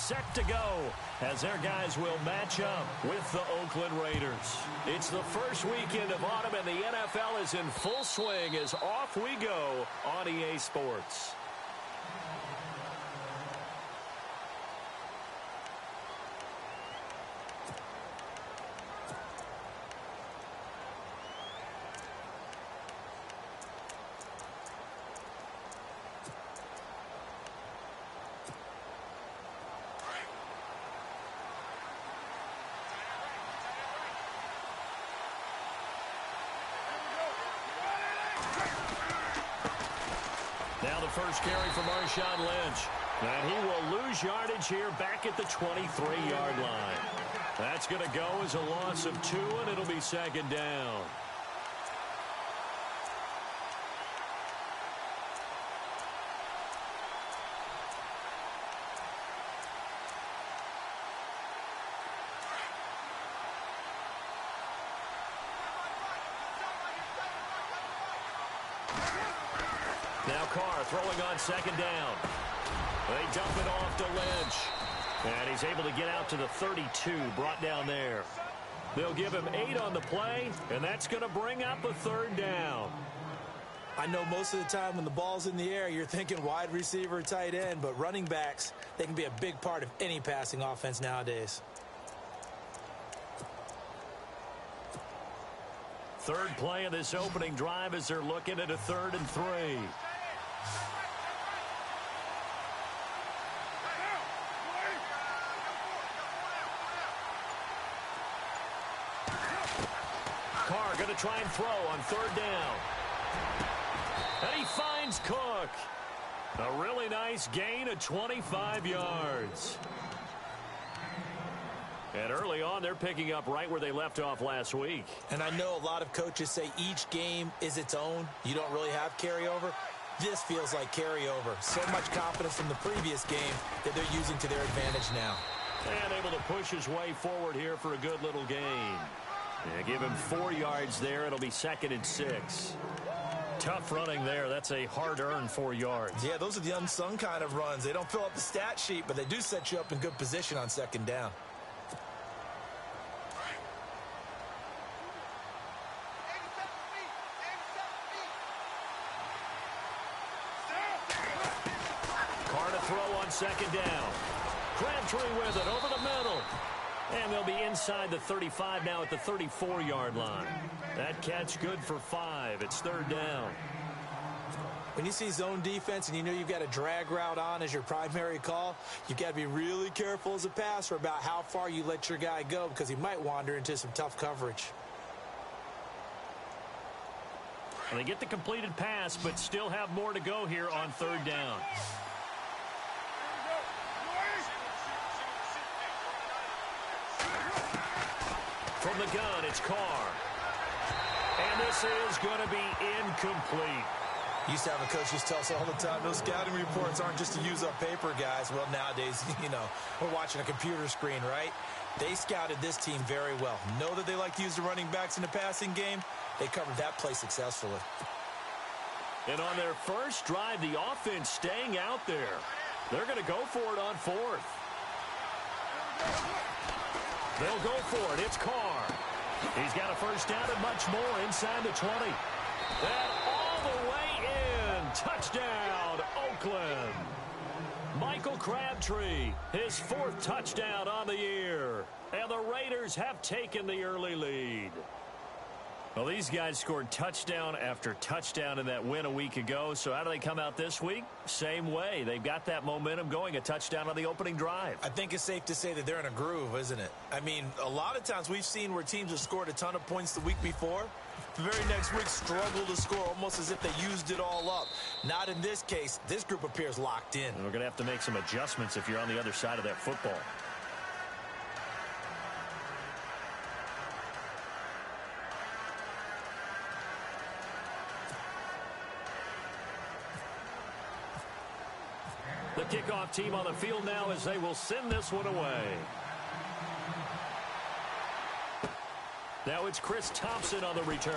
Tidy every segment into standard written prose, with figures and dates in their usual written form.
set to go as their guys will match up with the Oakland Raiders. It's the first weekend of autumn, and the NFL is in full swing as off we go on EA Sports. Now the first carry for Marshawn Lynch. And he will lose yardage here back at the 23-yard line. That's going to go as a loss of 2, and it'll be second down. Now Carr throwing on second down. They dump it off to Lynch. And he's able to get out to the 32, brought down there. They'll give him 8 on the play, and that's going to bring up a third down. I know most of the time when the ball's in the air, you're thinking wide receiver, tight end, but running backs, they can be a big part of any passing offense nowadays. Third play of this opening drive as they're looking at a 3rd and 3. Carr going to try and throw on 3rd down. And he finds Cook. A really nice gain of 25 yards. And early on, they're picking up right where they left off last week. And I know a lot of coaches say each game is its own. You don't really have carryover. This feels like carryover. So much confidence from the previous game that they're using to their advantage now. And able to push his way forward here for a good little gain. Yeah, give him 4 yards there. It'll be 2nd and 6. Tough running there. That's a hard-earned 4 yards. Yeah, those are the unsung kind of runs. They don't fill up the stat sheet, but they do set you up in good position on 2nd down. Carr to throw on 2nd down. Crabtree with it over the middle. And they'll be inside the 35 now at the 34-yard line. That catch good for 5. It's 3rd down. When you see zone defense and you know you've got a drag route on as your primary call, you've got to be really careful as a passer about how far you let your guy go because he might wander into some tough coverage. And they get the completed pass, but still have more to go here on 3rd down. From the gun, it's Carr. And this is going to be incomplete. Used to have a coach just tell us all the time, those scouting reports aren't just to use up paper, guys. Well, nowadays, you know, we're watching a computer screen, right? They scouted this team very well. Know that they like to use the running backs in the passing game. They covered that play successfully. And on their first drive, the offense staying out there. They're going to go for it on 4th. They'll go for it. It's Carr. He's got a first down and much more inside the 20. And all the way in. Touchdown, Oakland. Michael Crabtree, his 4th touchdown on the year. And the Raiders have taken the early lead. Well, these guys scored touchdown after touchdown in that win a week ago. So how do they come out this week? Same way. They've got that momentum going, a touchdown on the opening drive. I think it's safe to say that they're in a groove, isn't it? I mean, a lot of times we've seen where teams have scored a ton of points the week before. The very next week struggle to score almost as if they used it all up. Not in this case. This group appears locked in. And we're going to have to make some adjustments if you're on the other side of that football. The kickoff team on the field now as they will send this one away. Now it's Chris Thompson on the return.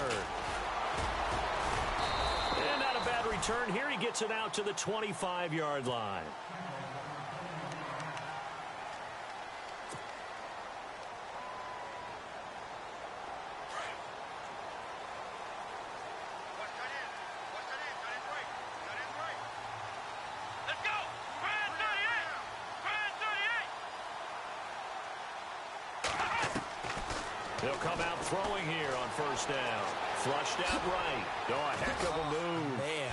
And not a bad return here. He gets it out to the 25-yard line. He'll come out throwing here on first down. Flushed out right. Oh, a heck of a move. Man.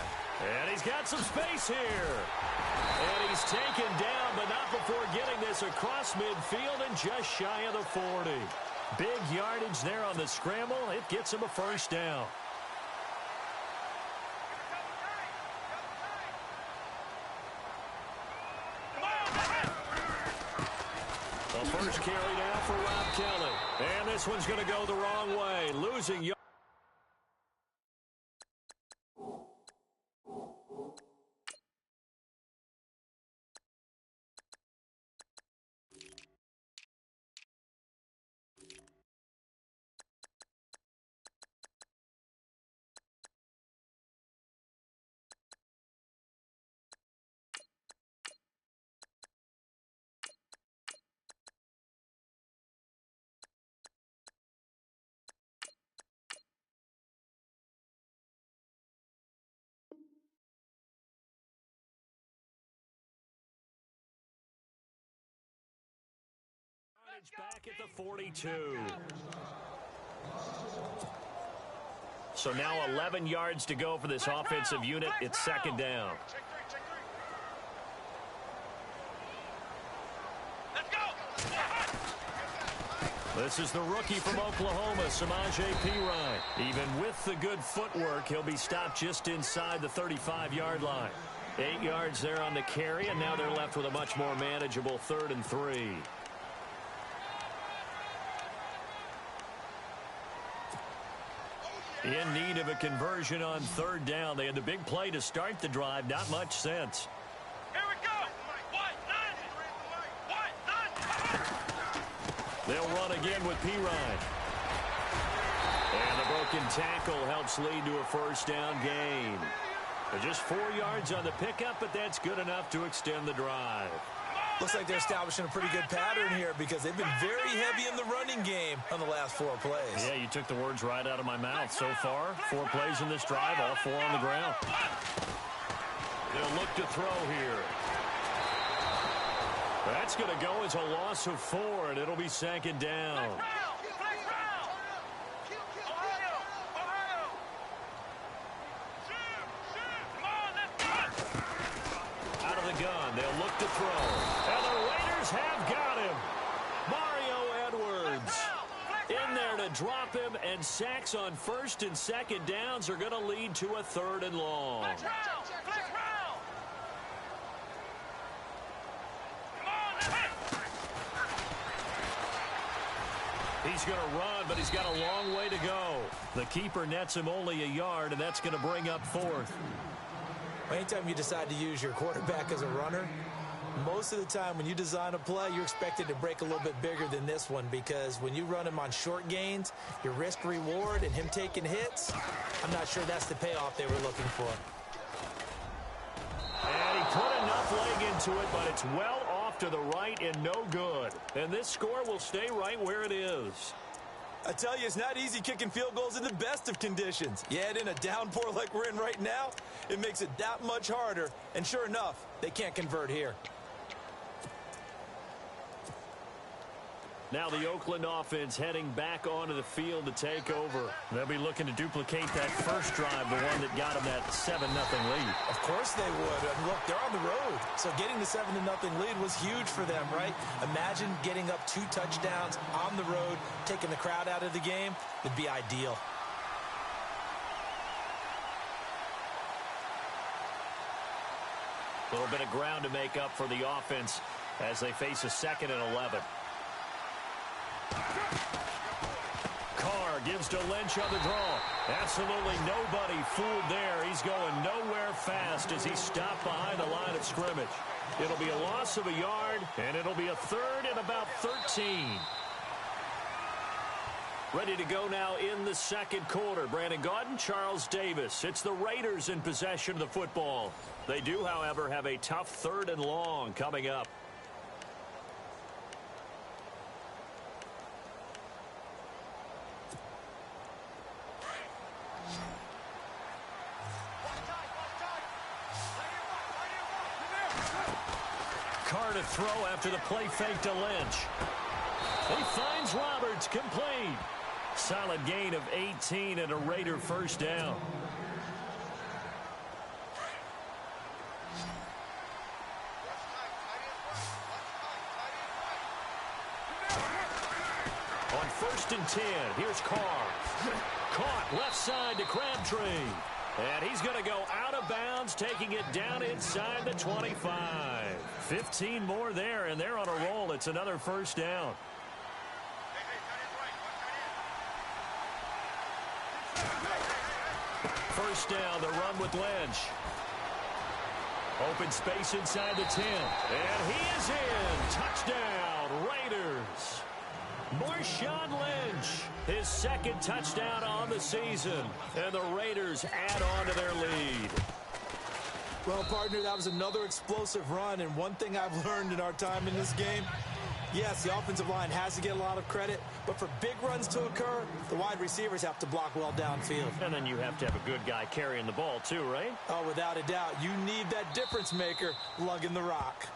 And he's got some space here. And he's taken down, but not before getting this across midfield and just shy of the 40. Big yardage there on the scramble. It gets him a first down. The first carry now for Rob Kelly. And this one's going to go the wrong way. Losing yards. Back at the 42. So now 11 yards to go for this offensive unit. It's second down. This is the rookie from Oklahoma, Samaje Perine. Even with the good footwork, he'll be stopped just inside the 35-yard line. 8 yards there on the carry, and now they're left with a much more manageable 3rd and 3. In need of a conversion on 3rd down. They had the big play to start the drive. Not much sense. Here we go. They'll run again with Perine. And the broken tackle helps lead to a first down gain. Just 4 yards on the pickup, but that's good enough to extend the drive. Looks like they're establishing a pretty good pattern here because they've been very heavy in the running game on the last 4 plays. Yeah, you took the words right out of my mouth. So far, 4 plays in this drive, all 4 on the ground. They'll look to throw here. That's going to go as a loss of 4, and it'll be second down. Out of the gun, they'll look to throw. And the Raiders have got him. Mario Edwards in there to drop him, and sacks on 1st and 2nd downs are going to lead to a 3rd and long. He's going to run, but he's got a long way to go. The keeper nets him only a yard, and that's going to bring up 4th. Anytime you decide to use your quarterback as a runner, most of the time when you design a play, you're expected to break a little bit bigger than this one, because when you run him on short gains, your risk-reward and him taking hits, I'm not sure that's the payoff they were looking for. And he put enough leg into it, but it's well off to the right and no good. And this score will stay right where it is. I tell you, it's not easy kicking field goals in the best of conditions. Yet in a downpour like we're in right now, it makes it that much harder. And sure enough, they can't convert here. Now the Oakland offense heading back onto the field to take over. They'll be looking to duplicate that first drive, the one that got them that 7-0 lead. Of course they would. And look, they're on the road. So getting the 7-0 lead was huge for them, right? Imagine getting up 2 touchdowns on the road, taking the crowd out of the game. Would be ideal. A little bit of ground to make up for the offense as they face a 2nd and 11. Carr gives to Lynch on the draw. Absolutely nobody fooled there. He's going nowhere fast as he's stopped behind the line of scrimmage. It'll be a loss of a yard, and it'll be a 3rd and about 13. Ready to go now in the 2nd quarter. Brandon Gaudin, Charles Davis. It's the Raiders in possession of the football. They do, however, have a tough 3rd and long coming up. Carr to throw after the play fake to Lynch. He finds Roberts, complete. Solid gain of 18 and a Raider first down. On 1st and 10, here's Carr. Caught left side to Crabtree. And he's going to go out of bounds, taking it down inside the 25. 15 more there, and they're on a roll. It's another first down. First down, the run with Lynch. Open space inside the 10. And he is in. Touchdown, Raiders. Marshawn Lynch, his second touchdown on the season. And the Raiders add on to their lead. Well, partner, that was another explosive run. And one thing I've learned in our time in this game, yes, the offensive line has to get a lot of credit, but for big runs to occur, the wide receivers have to block well downfield. And then you have to have a good guy carrying the ball too, right? Oh, without a doubt. You need that difference maker lugging the rock.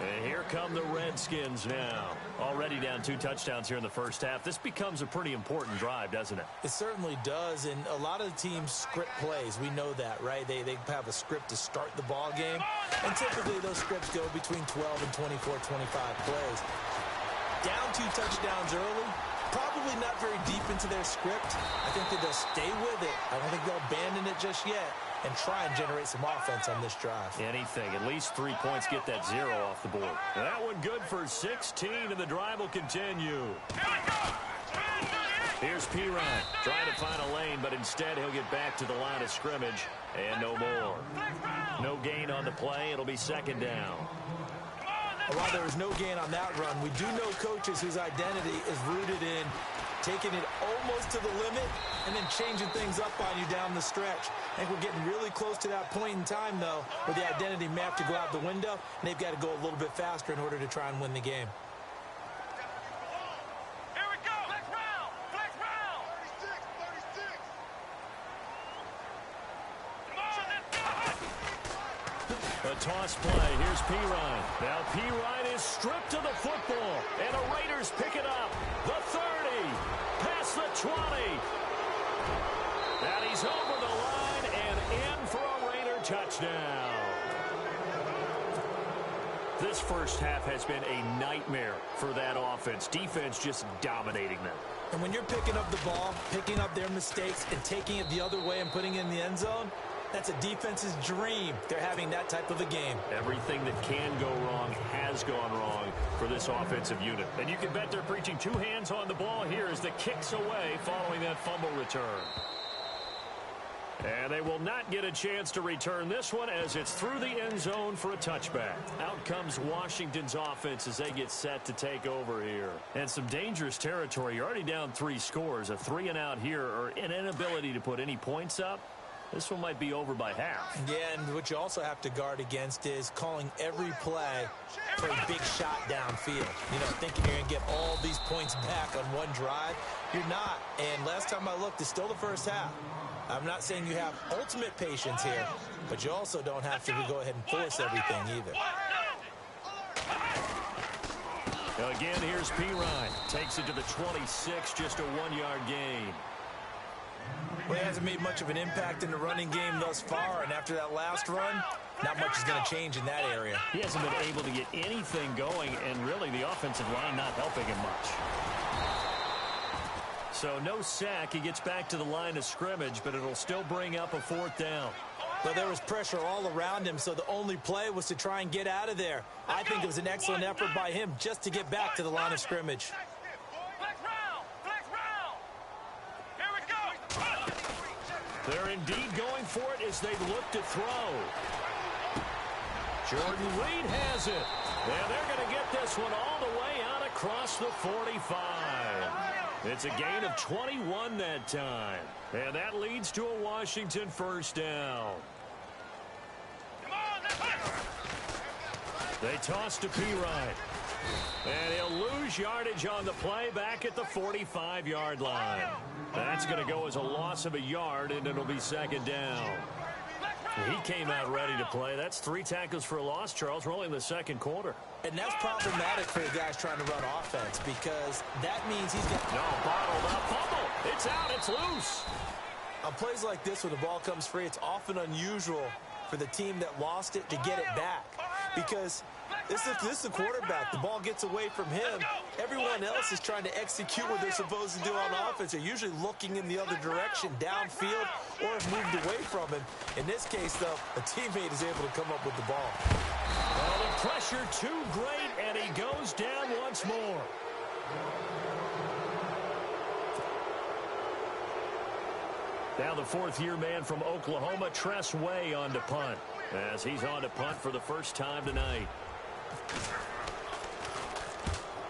And here come the Redskins now. Already down 2 touchdowns here in the first half. This becomes a pretty important drive, doesn't it? It certainly does, and a lot of the teams script plays. We know that, right? They have a script to start the ball game, and typically those scripts go between 12 and 24, 25 plays. Down 2 touchdowns early, probably not very deep into their script. I think that they'll stay with it. I don't think they'll abandon it just yet and try and generate some offense on this drive. Anything. At least 3 points, get that 0 off the board. That one good for 16, and the drive will continue. Here's Pirine trying to find a lane, but instead he'll get back to the line of scrimmage, and no more. No gain on the play. It'll be second down. While there was no gain on that run, we do know coaches whose identity is rooted in taking it almost to the limit and then changing things up on you down the stretch. I think we're getting really close to that point in time, though, where the identity may have to go out the window, and they've got to go a little bit faster in order to try and win the game. Here we go. Flex round. Flex round. 36. Come on, let's go. A toss play. Here's Pirine. Now Pirine is stripped to the football, and the Raiders pick it up. The 30, past the 20. And he's over the line and in for a Raider touchdown. This first half has been a nightmare for that offense. Defense just dominating them. And when you're picking up the ball, picking up their mistakes, and taking it the other way and putting it in the end zone, that's a defense's dream. They're having that type of a game. Everything that can go wrong has gone wrong for this offensive unit. And you can bet they're preaching 2 hands on the ball here as the kick's away following that fumble return. And they will not get a chance to return this one as it's through the end zone for a touchback. Out comes Washington's offense as they get set to take over here. And some dangerous territory. You're already down 3 scores. A 3-and-out here or an inability to put any points up. This one might be over by half. Yeah, and what you also have to guard against is calling every play for a big shot downfield. You know, thinking you're going to get all these points back on one drive. You're not. And last time I looked, it's still the first half. I'm not saying you have ultimate patience here, but you also don't have to go ahead and force everything either. Again, here's Pirine. Takes it to the 26, just a 1-yard gain. Well, he hasn't made much of an impact in the running game thus far, and after that last run, not much is going to change in that area. He hasn't been able to get anything going, and really the offensive line not helping him much. So no sack. He gets back to the line of scrimmage, but it'll still bring up a 4th down. Well, there was pressure all around him, so the only play was to try and get out of there. I think it was an excellent effort by him just to get back to the line of scrimmage. They're indeed going for it as they look to throw. Jordan Reed has it. And they're going to get this one all the way out across the 45. It's a gain of 21 that time. And that leads to a Washington first down. They toss to Pirine. And he'll lose yardage on the play back at the 45-yard line. That's going to go as a loss of a yard, and it'll be second down. He came out ready to play. That's 3 tackles for a loss, Charles. We're only in the second quarter. And that's problematic for the guys trying to run offense because that means he's got... No, bottled up. Fumble. It's out. It's loose. On plays like this, when the ball comes free, it's often unusual for the team that lost it to get it back because this is the quarterback. The ball gets away from him. Everyone else is trying to execute what they're supposed to do on offense. They're usually looking in the other direction, downfield, or have moved away from him. In this case, though, a teammate is able to come up with the ball. Well, the pressure too great, and he goes down once more. Now the fourth-year man from Oklahoma, Tress Way, on to punt, as he's on to punt for the first time tonight.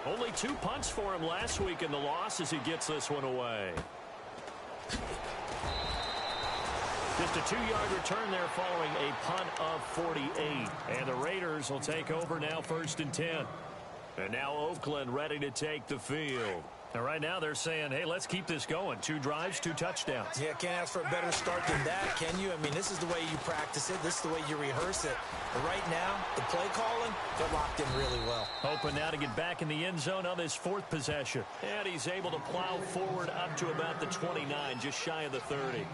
Only 2 punts for him last week in the loss as he gets this one away. Just a 2-yard return there following a punt of 48. And the Raiders will take over now 1st and 10. And now Oakland ready to take the field. And right now they're saying, hey, let's keep this going. 2 drives, 2 touchdowns. Yeah, can't ask for a better start than that, can you? I mean, this is the way you practice it. This is the way you rehearse it. But right now, the play calling, they're locked in really well. Hoping now to get back in the end zone on his 4th possession. And he's able to plow forward up to about the 29, just shy of the 30.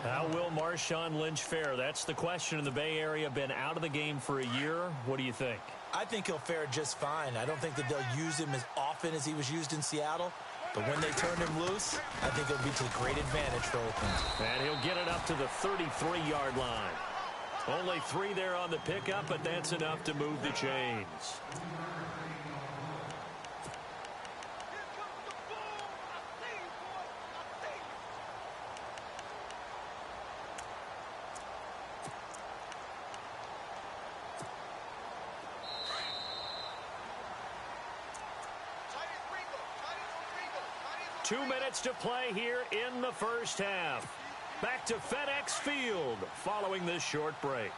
How will Marshawn Lynch fare? That's the question in the Bay Area. Been out of the game for a year. What do you think? I think he'll fare just fine. I don't think that they'll use him as often as he was used in Seattle. But when they turn him loose, I think it'll be to great advantage for Oakland. And he'll get it up to the 33-yard line. Only 3 there on the pickup, but that's enough to move the chains. 2 minutes to play here in the first half. Back to FedEx Field following this short break.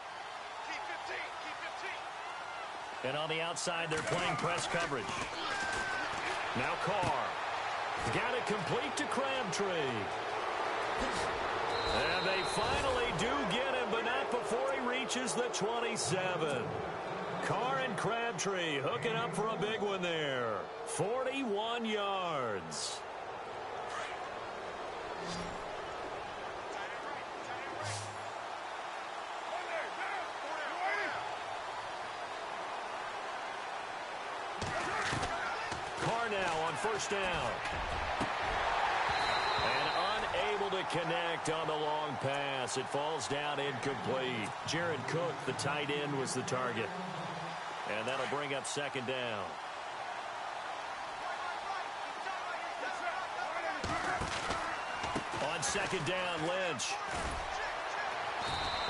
And on the outside, they're playing press coverage. Now Carr. Got it complete to Crabtree. And they finally do get him, but not before he reaches the 27. Carr and Crabtree hooking up for a big one there. 41 yards. Carr now on first down. And unable to connect on the long pass. It falls down incomplete. Jared Cook, the tight end, was the target. And that'll bring up second down. On second down, Lynch.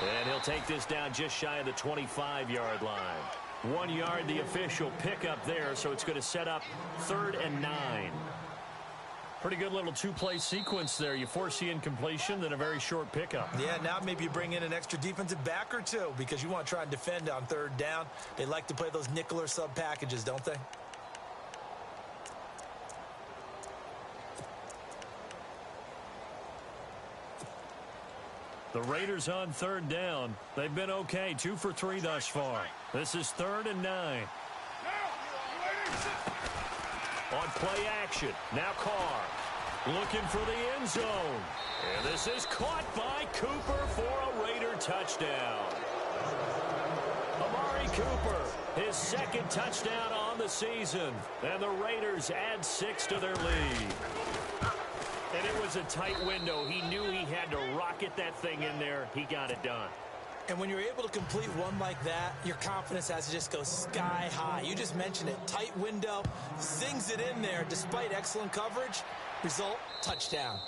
And he'll take this down just shy of the 25-yard line. 1 yard, the official pickup there, so it's going to set up 3rd and 9. Pretty good little 2-play sequence there. You foresee incompletion, then a very short pickup. Yeah, now maybe you bring in an extra defensive back or 2 because you want to try and defend on 3rd down. They like to play those nickel or sub packages, don't they? The Raiders on 3rd down. They've been okay, 2 for 3 thus far. This is 3rd and 9. On play action, now Carr looking for the end zone. And this is caught by Cooper for a Raider touchdown. Amari Cooper, his 2nd touchdown on the season. And the Raiders add 6 to their lead. And it was a tight window. He knew he had to rocket that thing in there. He got it done. And when you're able to complete one like that, your confidence has to just go sky high. You just mentioned it. Tight window, sings it in there despite excellent coverage. Result, touchdown.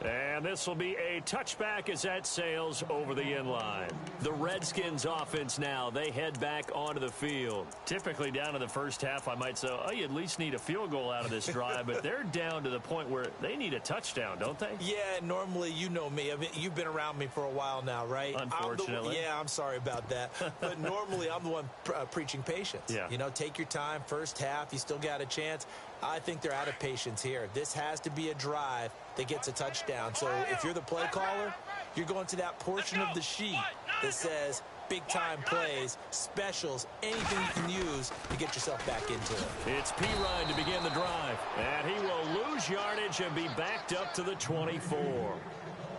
And this will be a touchback as that sails over the end line. The Redskins offense now, they head back onto the field. Typically down to the first half, I might say, oh, you at least need a field goal out of this drive, but they're down to the point where they need a touchdown, don't they? Yeah, normally, you know me. I mean, you've been around me for a while now, right? Unfortunately. I'm sorry about that. But normally, I'm the one preaching patience. Yeah. You know, take your time. First half, you still got a chance. I think they're out of patience here. This has to be a drive that gets a touchdown. So if you're the play caller, you're going to that portion of the sheet that says big-time plays, specials, anything you can use to get yourself back into it. It's Pirine to begin the drive. And he will lose yardage and be backed up to the 24.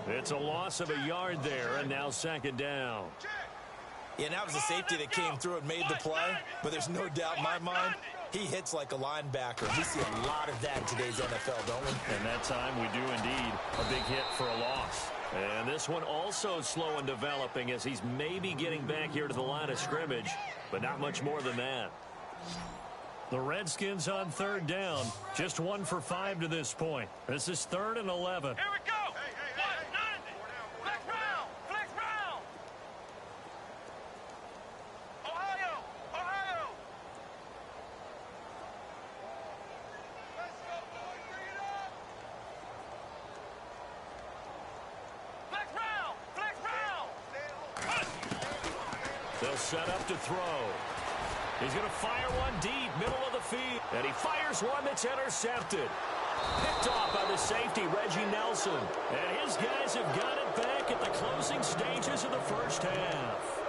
It's a loss of a yard there, and now second down. Yeah, and that was a safety that came through and made the play, but there's no doubt in my mind, he hits like a linebacker. We see a lot of that in today's NFL, don't we? And that time we do indeed a big hit for a loss. And this one also slow in developing as he's maybe getting back here to the line of scrimmage, but not much more than that. The Redskins on third down, just 1 for 5 to this point. This is 3rd and 11. Here we go. 190. Flex round. Flex round. Ohio. Ohio. Let's go, boys. Bring it up. Flex round. Flex round. They'll set up to throw. He's going to fire one deep, middle of the field. And he fires one that's intercepted. Picked off by the safety, Reggie Nelson. And his guys have got it back at the closing stages of the first half.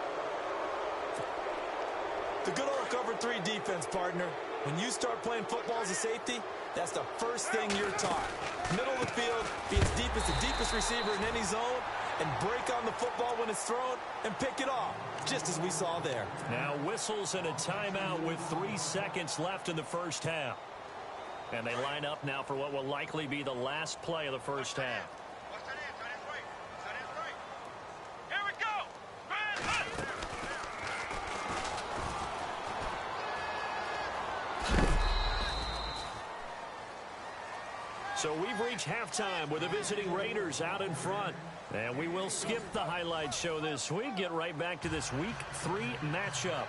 The good old cover 3 defense, partner. When you start playing football as a safety, that's the first thing you're taught. Middle of the field, be as deep as the deepest receiver in any zone, and break on the football when it's thrown and pick it off, just as we saw there. Now whistles and a timeout with 3 seconds left in the first half. And they line up now for what will likely be the last play of the first half. Here we go. So we've reached halftime with the visiting Raiders out in front. And we will skip the highlight show this week. Get right back to this Week 3 matchup.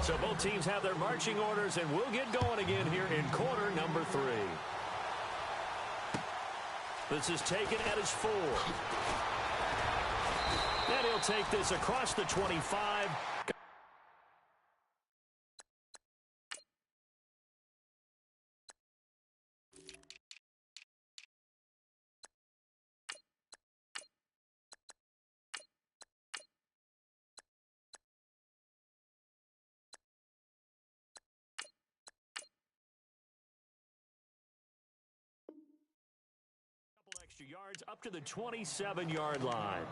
So both teams have their marching orders, and we'll get going again here in quarter number 3. This is taken at his 4. And he'll take this across the 25. Extra yards up to the 27-yard line.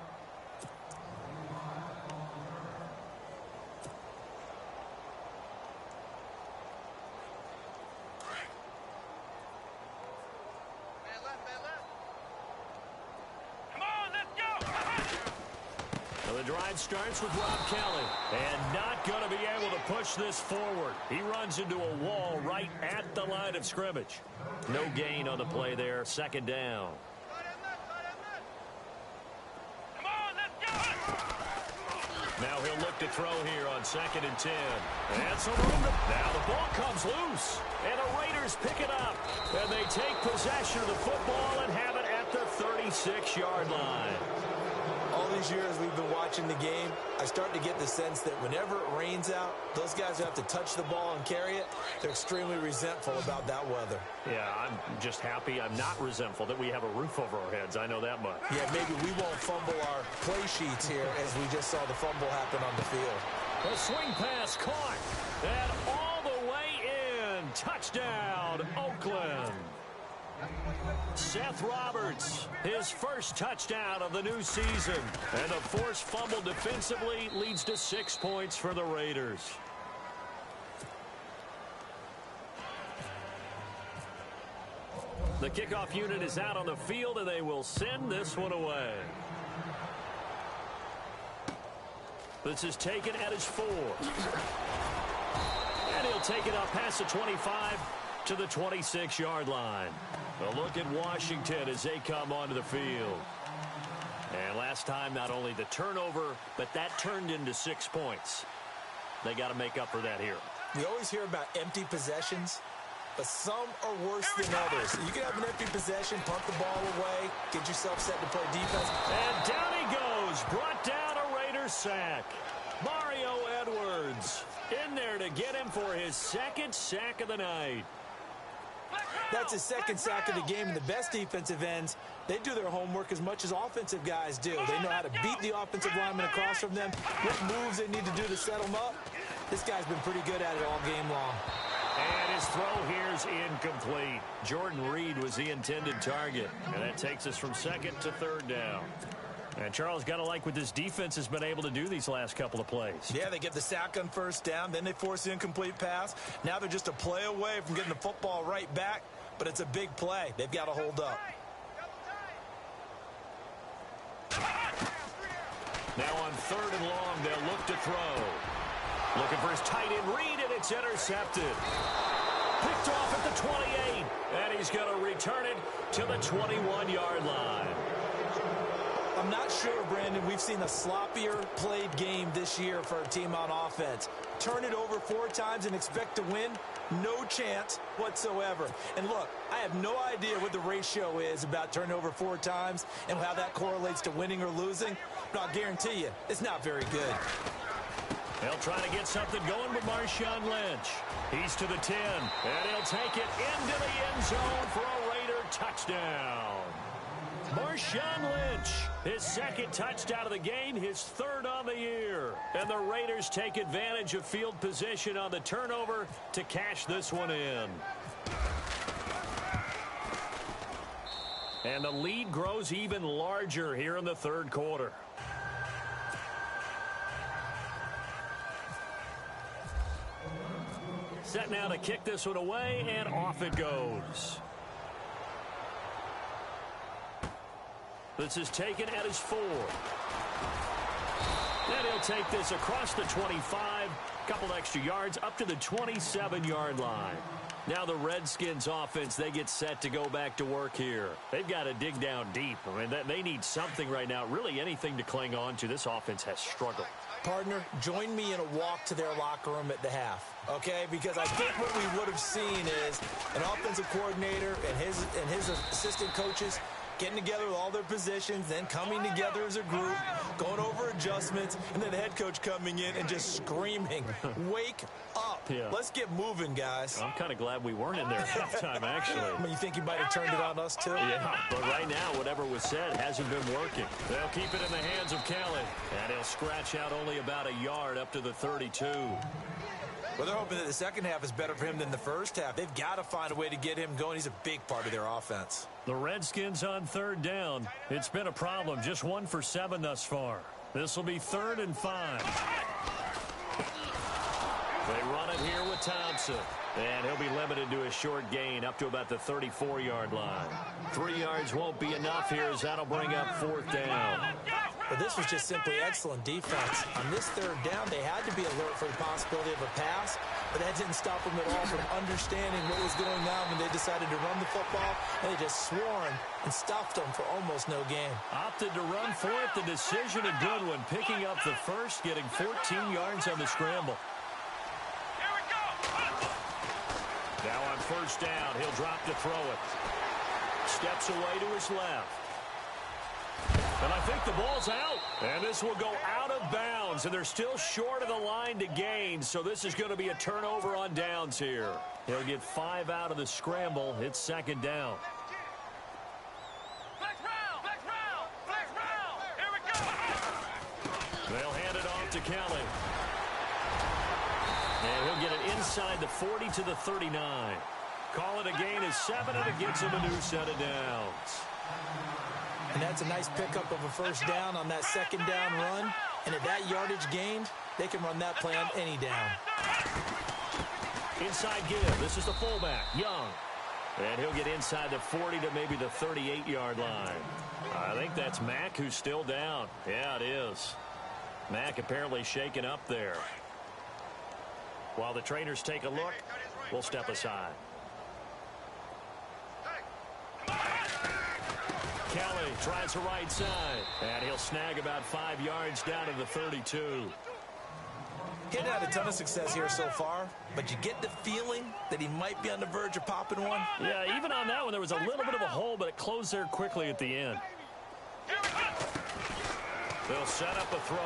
Come on, let's go. So the drive starts with Rob Kelly, and not going to be able to push this forward. He runs into a wall right at the line of scrimmage. No gain on the play there, second down. Come on, let's go. Now he'll look to throw here on 2nd and 10. And some room to... Now the ball comes loose, and the Raiders pick it up. And they take possession of the football and have it at the 36-yard line. All these years we've been watching the game, I start to get the sense that whenever it rains out, those guys who have to touch the ball and carry it, they're extremely resentful about that weather. Yeah, I'm just happy I'm not resentful that we have a roof over our heads. I know that much. Yeah, maybe we won't fumble our play sheets here as we just saw the fumble happen on the field. A swing pass caught. And all the way in. Touchdown, Oakland. Seth Roberts, his first touchdown of the new season. And a forced fumble defensively leads to 6 points for the Raiders. The kickoff unit is out on the field, and they will send this one away. This is taken at his 4. And he'll take it up past the 25 to the 26-yard line. A look at Washington as they come onto the field. And last time, not only the turnover, but that turned into 6 points. They got to make up for that here. We always hear about empty possessions, but some are worse than others. You can have an empty possession, punt the ball away, get yourself set to play defense. And down he goes, brought down a Raiders sack. Mario Edwards in there to get him for his 2nd sack of the night. That's his second sack of the game, and the best defensive ends, they do their homework as much as offensive guys do. They know how to beat the offensive lineman across from them, what moves they need to do to set them up. This guy's been pretty good at it all game long. And his throw here's incomplete. Jordan Reed was the intended target, and that takes us from second to third down. And Charles, got to like what this defense has been able to do these last couple of plays. Yeah, they get the sack on first down, then they force the incomplete pass. Now they're just a play away from getting the football right back, but it's a big play. They've got to hold up. Now on third and long, they'll look to throw. Looking for his tight end Reed, and it's intercepted. Picked off at the 28, and he's going to return it to the 21-yard line. I'm not sure, Brandon, we've seen a sloppier played game this year for a team on offense. Turn it over 4 times and expect to win? No chance whatsoever. And look, I have no idea what the ratio is about turning over 4 times and how that correlates to winning or losing, but I'll guarantee you it's not very good. They'll try to get something going with Marshawn Lynch. He's to the 10, and he'll take it into the end zone for a Raider touchdown. Marshawn Lynch, his second touchdown of the game, his third on the year. And the Raiders take advantage of field position on the turnover to cash this one in. And the lead grows even larger here in the third quarter. Set now to kick this one away, and off it goes. This is taken at his 4. And he'll take this across the 25, couple extra yards, up to the 27-yard line. Now the Redskins offense, they get set to go back to work here. They've got to dig down deep. I mean, they need something right now, really anything to cling on to. This offense has struggled. Partner, join me in a walk to their locker room at the half, okay? Because I think what we would have seen is an offensive coordinator and his assistant coaches getting together with all their positions, then coming together as a group, going over adjustments, and then the head coach coming in and just screaming, wake up. Yeah. Let's get moving, guys. I'm kind of glad we weren't in there at halftime, actually. I mean, you think he might have turned it on us, too? Yeah, but right now, whatever was said hasn't been working. They'll keep it in the hands of Kelly, and he'll scratch out only about a yard up to the 32. Well, they're hoping that the second half is better for him than the first half. They've got to find a way to get him going. He's a big part of their offense. The Redskins on third down. It's been a problem. Just 1 for 7 thus far. This will be 3rd and 5. They run it here with Thompson. And he'll be limited to a short gain up to about the 34-yard line. 3 yards won't be enough here as that'll bring up 4th down. But this was just simply excellent defense. On this third down, they had to be alert for the possibility of a pass, but that didn't stop them at all from understanding what was going on when they decided to run the football, and they just swarmed and stuffed them for almost no gain. Opted to run for it. The decision a good one, picking up the first, getting 14 yards on the scramble. Here we go. Now on first down, he'll drop to throw it. Steps away to his left. And I think the ball's out. And this will go out of bounds. And they're still short of the line to gain. So this is going to be a turnover on downs here. He'll get 5 out of the scramble. It's second down. Flex round. Flex round. Flex round. Here we go. They'll hand it off to Kelly. And he'll get it inside the 40 to the 39. Call it a gain of 7, and it gets him a new set of downs. And that's a nice pickup of a first down on that second down run. And at that yardage gained, they can run that play on any down. Inside give. This is the fullback, Young. And he'll get inside the 40 to maybe the 38-yard line. I think that's Mack who's still down. Yeah, it is. Mack apparently shaken up there. While the trainers take a look, we'll step aside. Kelly tries the right side, and he'll snag about 5 yards down to the 32. He hadn't had a ton of success here so far, but you get the feeling that he might be on the verge of popping one. Yeah, even on that one, there was a little bit of a hole, but it closed there quickly at the end. They'll set up a throw.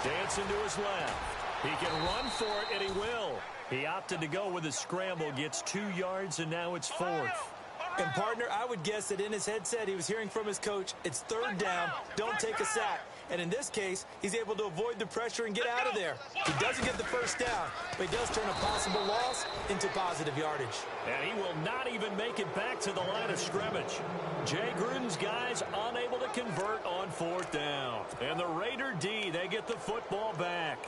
Dancing to his left. He can run for it, and he will. He opted to go with a scramble, gets 2 yards, and now it's 4th. And, partner, I would guess that in his headset he was hearing from his coach, it's 3rd down, don't take a sack. And in this case, he's able to avoid the pressure and get out of there. He doesn't get the 1st down, but he does turn a possible loss into positive yardage. And he will not even make it back to the line of scrimmage. Jay Gruden's guys unable to convert on 4th down. And the Raider D, they get the football back.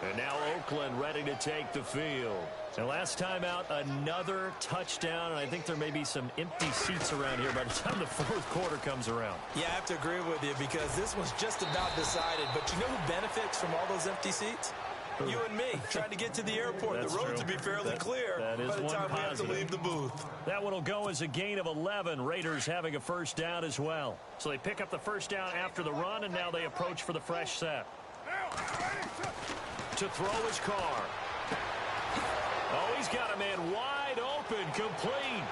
And now Oakland ready to take the field. And last time out, another touchdown. And I think there may be some empty seats around here by the time the 4th quarter comes around. Yeah, I have to agree with you because this one's just about decided. But you know who benefits from all those empty seats? You and me, trying to get to the airport. The roads will be fairly clear by the time we have to leave the booth. That one will go as a gain of 11. Raiders having a 1st down as well. So they pick up the 1st down after the run, and now they approach for the fresh set. To throw his Carr. Oh, he's got a man wide open, complete.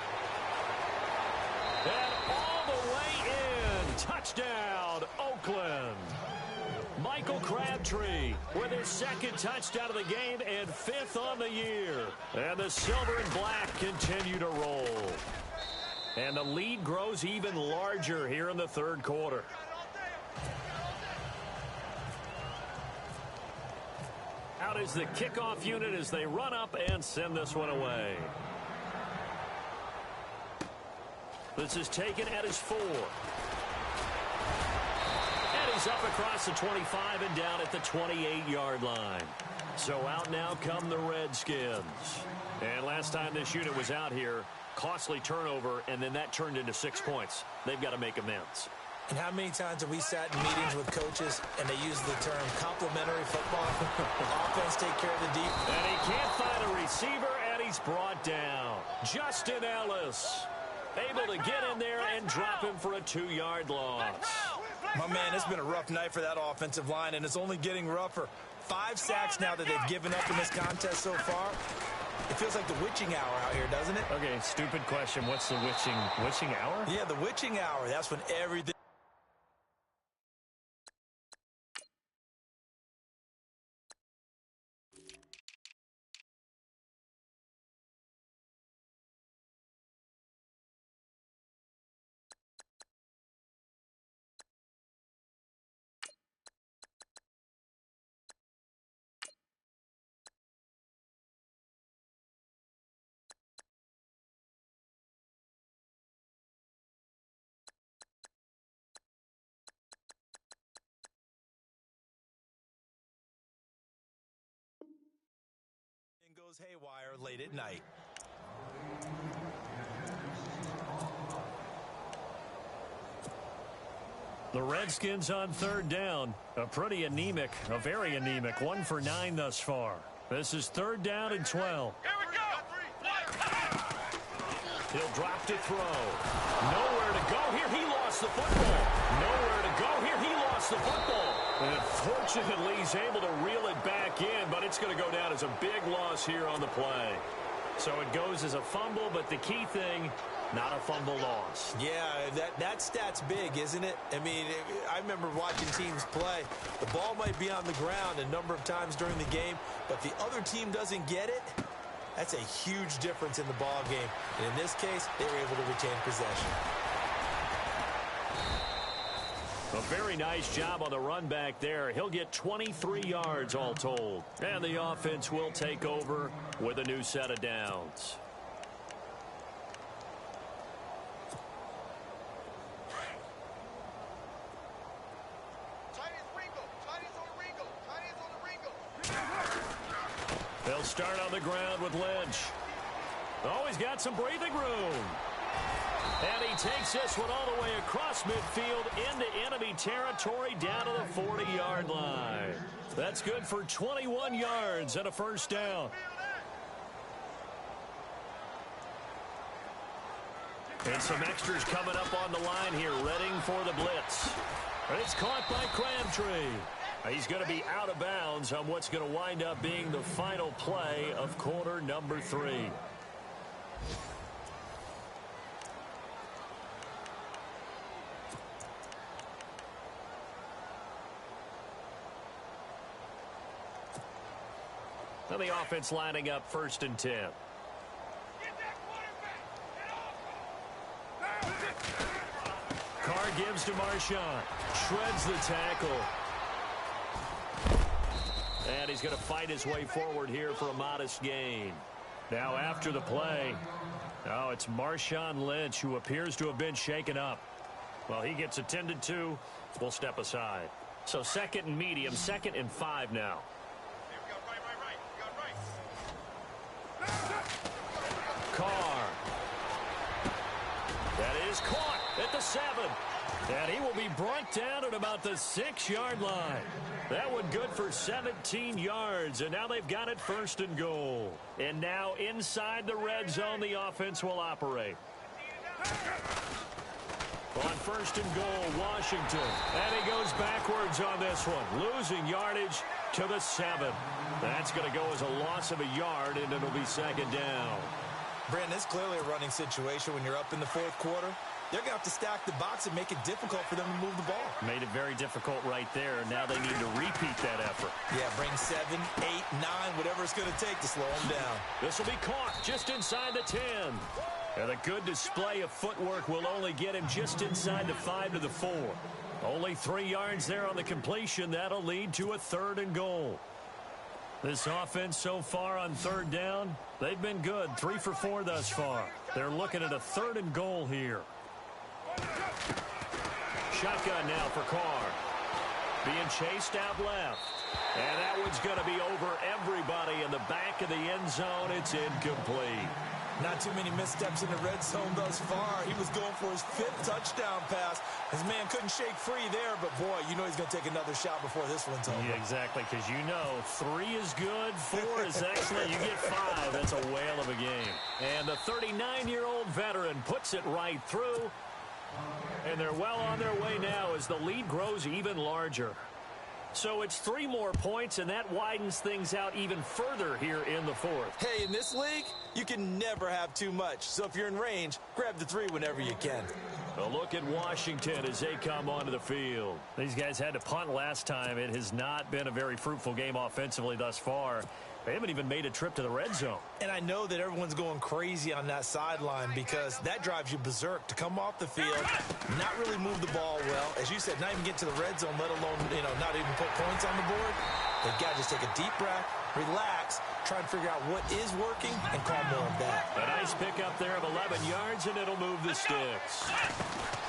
And all the way in. Touchdown, Oakland. Michael Crabtree with his 2nd touchdown of the game and 5th on the year. And the silver and black continue to roll. And the lead grows even larger here in the 3rd quarter. Out is the kickoff unit as they run up and send this one away. This is taken at his 4. And he's up across the 25 and down at the 28-yard line. So out now come the Redskins. And last time this unit was out here, costly turnover, and then that turned into 6 points. They've got to make amends. And how many times have we sat in meetings with coaches and they use the term complementary football? Offense take care of the defense. And he can't find a receiver, and he's brought down. Justin Ellis able to get in there and drop him for a 2-yard loss. My man, it's been a rough night for that offensive line, and it's only getting rougher. 5 sacks now that they've given up in this contest so far. It feels like the witching hour out here, doesn't it? Okay, stupid question. What's the witching hour? Yeah, the witching hour. That's when everything... goes haywire late at night. The Redskins on 3rd down. A pretty anemic, a very anemic 1 for 9 thus far. This is 3rd down and 12. Here we go. He'll drop to throw. Nowhere to go here. He lost the football. Nowhere to go here. He lost the football. And fortunately, he's able to reel it back in, but it's going to go down as a big loss here on the play. So it goes as a fumble, but the key thing, not a fumble loss. Yeah, that stat's big, isn't it? I mean, I remember watching teams play. The ball might be on the ground a number of times during the game, but the other team doesn't get it. That's a huge difference in the ball game. And in this case, they were able to retain possession. A very nice job on the run back there. He'll get 23 yards all told. And the offense will take over with a new set of downs. They'll start on the ground with Lynch. Oh, he's got some breathing room. And he takes this one all the way across midfield into enemy territory down to the 40-yard line. That's good for 21 yards and a 1st down. And some extras coming up on the line here, readying for the blitz. And it's caught by Crabtree. He's going to be out of bounds on what's going to wind up being the final play of quarter number 3. And the offense lining up 1st and 10. Carr gives to Marshawn. Shreds the tackle. And he's going to fight his way forward here for a modest gain. Now after the play, it's Marshawn Lynch who appears to have been shaken up. Well, he gets attended to. We'll step aside. So 2nd and medium, 2nd and 5 now. Carr. That is caught at the 7. And he will be brought down at about the 6-yard line. That one good for 17 yards. And now they've got it 1st and goal. And now inside the red zone, the offense will operate. On 1st and goal, Washington. And he goes backwards on this one. Losing yardage to the 7. That's going to go as a loss of a yard, and it'll be 2nd down. Brandon, it's clearly a running situation when you're up in the 4th quarter. They're going to have to stack the box and make it difficult for them to move the ball. Made it very difficult right there. Now they need to repeat that effort. Yeah, bring 7, 8, 9, whatever it's going to take to slow them down. This will be caught just inside the 10. And a good display of footwork will only get him just inside the 5 to the 4. Only 3 yards there on the completion. That'll lead to a 3rd and goal. This offense so far on 3rd down, they've been good. 3 for 4 thus far. They're looking at a 3rd and goal here. Shotgun now for Carr. Being chased out left. And that one's going to be over everybody in the back of the end zone. It's incomplete. Not too many missteps in the red zone thus far. He was going for his 5th touchdown pass. His man couldn't shake free there, but boy, you know he's going to take another shot before this one's over. Yeah, exactly, because you know 3 is good, 4 is excellent. You get 5. That's a whale of a game. And the 39-year-old veteran puts it right through. And they're well on their way now as the lead grows even larger. So it's 3 more points, and that widens things out even further here in the 4th. Hey, in this league, you can never have too much. So if you're in range, grab the 3 whenever you can. A look at Washington as they come onto the field. These guys had to punt last time. It has not been a very fruitful game offensively thus far. They haven't even made a trip to the red zone. And I know that everyone's going crazy on that sideline because that drives you berserk to come off the field, not really move the ball well. As you said, not even get to the red zone, let alone, not even put points on the board. They've got to just take a deep breath, relax, try and figure out what is working, and call more of that. A nice pickup there of 11 yards, and it'll move the sticks.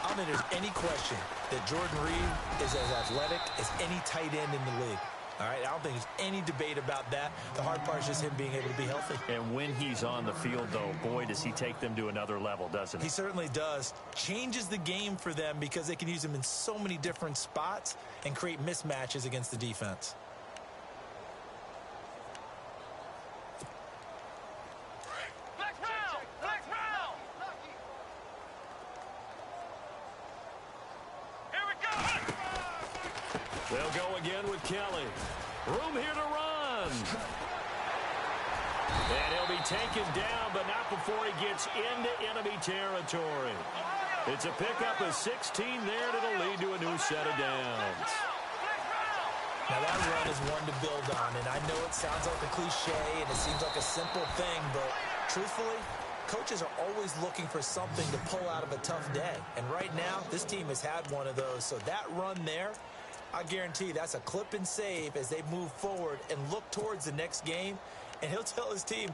I don't think there's any question that Jordan Reed is as athletic as any tight end in the league. All right, I don't think there's any debate about that. The hard part is just him being able to be healthy. And when he's on the field, though, boy, does he take them to another level, doesn't he? He certainly does. Changes the game for them because they can use him in so many different spots and create mismatches against the defense. They'll go again with Kelly. Room here to run. And he'll be taken down, but not before he gets into enemy territory. It's a pickup of 16 there, and it'll lead to a new set of downs. Now that run is one to build on, and I know it sounds like a cliche, and it seems like a simple thing, but truthfully, coaches are always looking for something to pull out of a tough day. And right now, this team has had one of those. So that run there, I guarantee that's a clip and save as they move forward and look towards the next game. And he'll tell his team,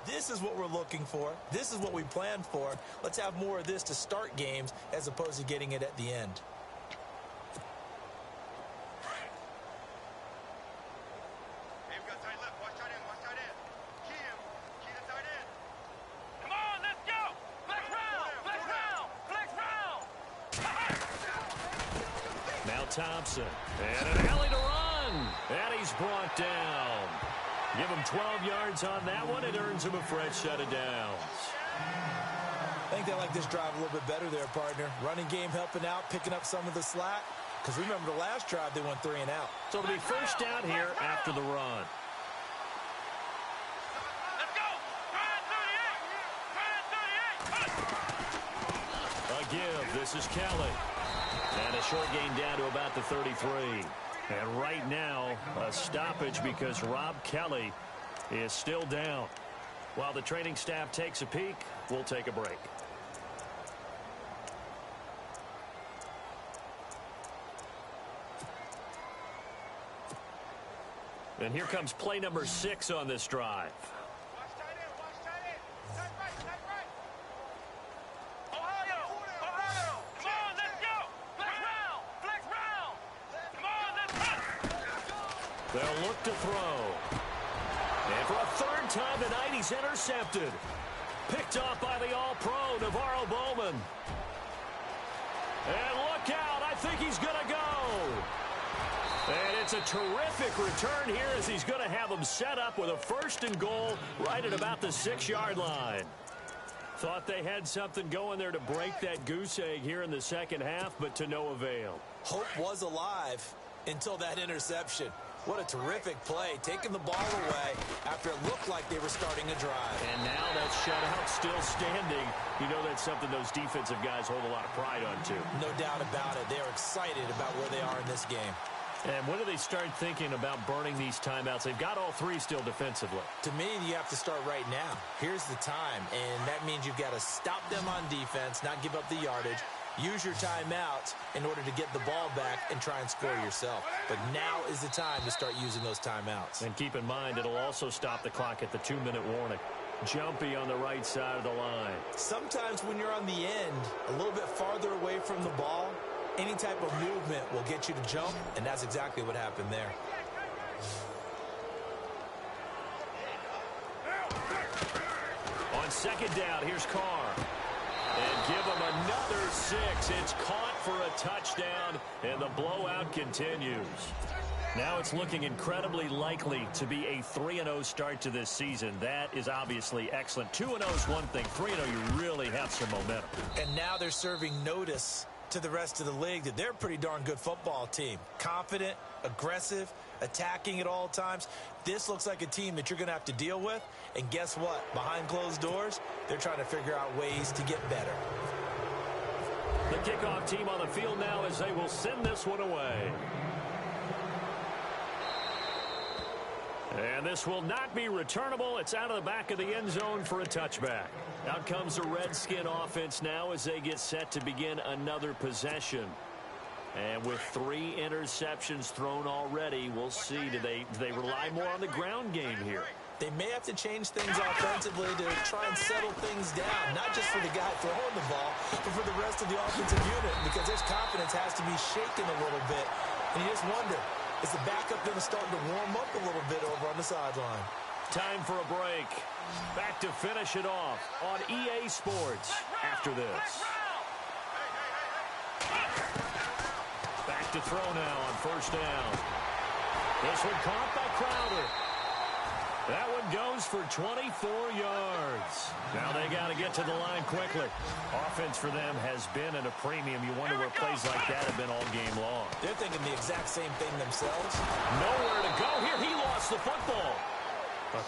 this is what we're looking for. This is what we planned for. Let's have more of this to start games as opposed to getting it at the end. Thompson, and an alley to run, and he's brought down. Give him 12 yards on that one. It earns him a fresh set of downs. I think they like this drive a little bit better there, partner. Running game helping out, picking up some of the slack. Because remember the last drive, they went 3 and out. So it'll be first down here after the run. Let's go! Try 38! A give. This is Kelly. And a short gain down to about the 33. And right now, a stoppage because Rob Kelly is still down. While the training staff takes a peek, we'll take a break. And here comes play number 6 on this drive. Watch tight end, watch tight end. Tight right. Ohio. Come on, let's go. Flex round. Come on, let's go. They'll look to throw. And for a third time tonight, he's intercepted. Picked off by the All-Pro, Navarro Bowman. And look out, I think he's going to go. And it's a terrific return here as he's going to have them set up with a 1st and goal right at about the 6-yard line. Thought they had something going there to break that goose egg here in the second half, but to no avail. Hope was alive until that interception. What a terrific play, taking the ball away after it looked like they were starting a drive. And now that shutout still standing. You know that's something those defensive guys hold a lot of pride on, too. No doubt about it. They're excited about where they are in this game. And when do they start thinking about burning these timeouts? They've got all 3 still defensively. To me, you have to start right now. Here's the time, and that means you've got to stop them on defense, not give up the yardage. Use your timeouts in order to get the ball back and try and score yourself. But now is the time to start using those timeouts. And keep in mind, it'll also stop the clock at the 2-minute warning. Jumpy on the right side of the line. Sometimes when you're on the end, a little bit farther away from the ball, any type of movement will get you to jump, and that's exactly what happened there. On second down, here's Carr. And give him another 6. It's caught for a touchdown, and the blowout continues. Now it's looking incredibly likely to be a 3-0 start to this season. That is obviously excellent. 2-0 is one thing. 3-0, you really have some momentum. And now they're serving notice to the rest of the league that they're a pretty darn good football team. Confident, aggressive, attacking at all times. This looks like a team that you're going to have to deal with. And guess what? Behind closed doors, they're trying to figure out ways to get better. The kickoff team on the field now as they will send this one away. And this will not be returnable. It's out of the back of the end zone for a touchback. Out comes the Redskin offense now as they get set to begin another possession. And with 3 interceptions thrown already, we'll see. Do they rely more on the ground game here? They may have to change things offensively to try and settle things down, not just for the guy throwing the ball, but for the rest of the offensive unit, because his confidence has to be shaken a little bit. And you just wonder, is the backup going to start to warm up a little bit over on the sideline? Time for a break. Back to finish it off on EA Sports after this. Back to throw now on first down. This one caught by Crowder. That one goes for 24 yards. Now they got to get to the line quickly. Offense for them has been at a premium. You wonder where plays like that have been all game long. They're thinking the exact same thing themselves. Nowhere to go here. He lost the football.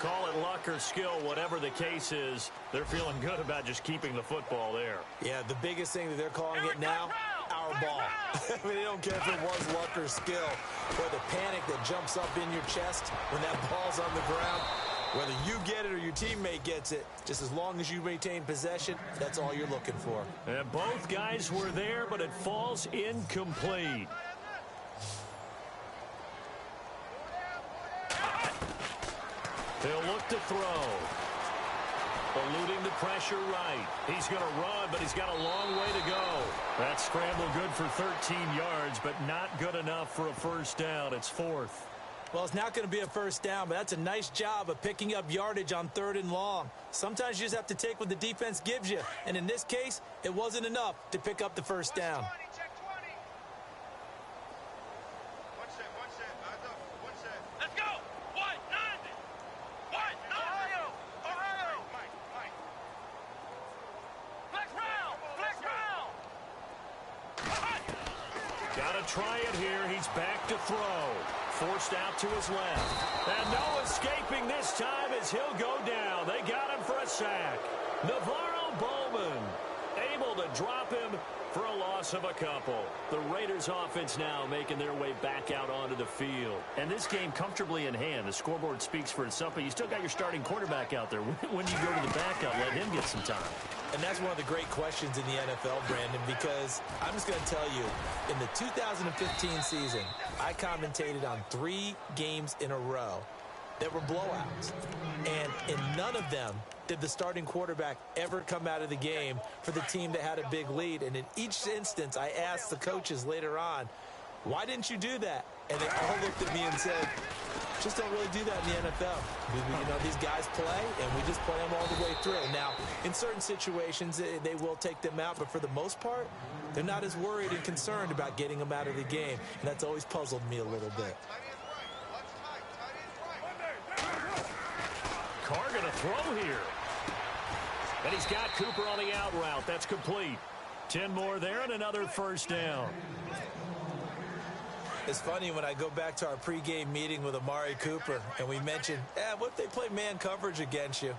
Call it luck or skill, whatever the case is, they're feeling good about just keeping the football there. Yeah, the biggest thing that they're calling it now, our ball. I mean, they don't care if it was luck or skill, or the panic that jumps up in your chest when that ball's on the ground. Whether you get it or your teammate gets it, just as long as you maintain possession, that's all you're looking for. And both guys were there, but it falls incomplete. He'll look to throw. Eluding the pressure right. He's going to run, but he's got a long way to go. That scramble good for 13 yards, but not good enough for a first down. It's 4th. Well, it's not going to be a first down, but that's a nice job of picking up yardage on 3rd and long. Sometimes you just have to take what the defense gives you, and in this case, it wasn't enough to pick up the first down. Let's go. Got to try it here. He's back to throw. Forced out to his left. And no escaping this time as he'll go down. They got him for a sack. Navarro Bowman able to drop him For a loss of a couple. The Raiders offense now making their way back out onto the field. And this game comfortably in hand. The scoreboard speaks for itself, but you still got your starting quarterback out there. When do you go to the backup, let him get some time? And that's one of the great questions in the NFL, Brandon, because I'm just going to tell you, in the 2015 season, I commentated on 3 games in a row that were blowouts. And in none of them did the starting quarterback ever come out of the game for the team that had a big lead. And in each instance, I asked the coaches later on, why didn't you do that? And they all looked at me and said, just don't really do that in the NFL. You know, these guys play, and we just play them all the way through. Now, in certain situations, they will take them out, but for the most part, they're not as worried and concerned about getting them out of the game. And that's always puzzled me a little bit. Carr going to throw here. And he's got Cooper on the out route. That's complete. 10 more there and another first down. It's funny when I go back to our pregame meeting with Amari Cooper and we mentioned, what if they play man coverage against you?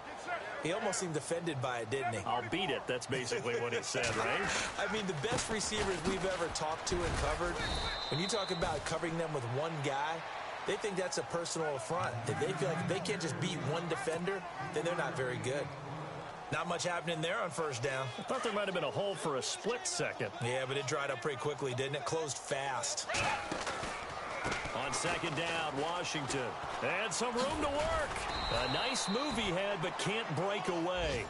He almost seemed offended by it, didn't he? I'll beat it. That's basically what he said, right? I mean, the best receivers we've ever talked to and covered, when you talk about covering them with one guy, they think that's a personal affront. That they feel like if they can't just beat one defender, then they're not very good. Not much happening there on first down. I thought there might have been a hole for a split second. Yeah, but it dried up pretty quickly, didn't it? Closed fast. On second down, Washington. And some room to work. A nice move he had, but can't break away.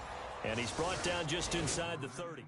And he's brought down just inside the 30.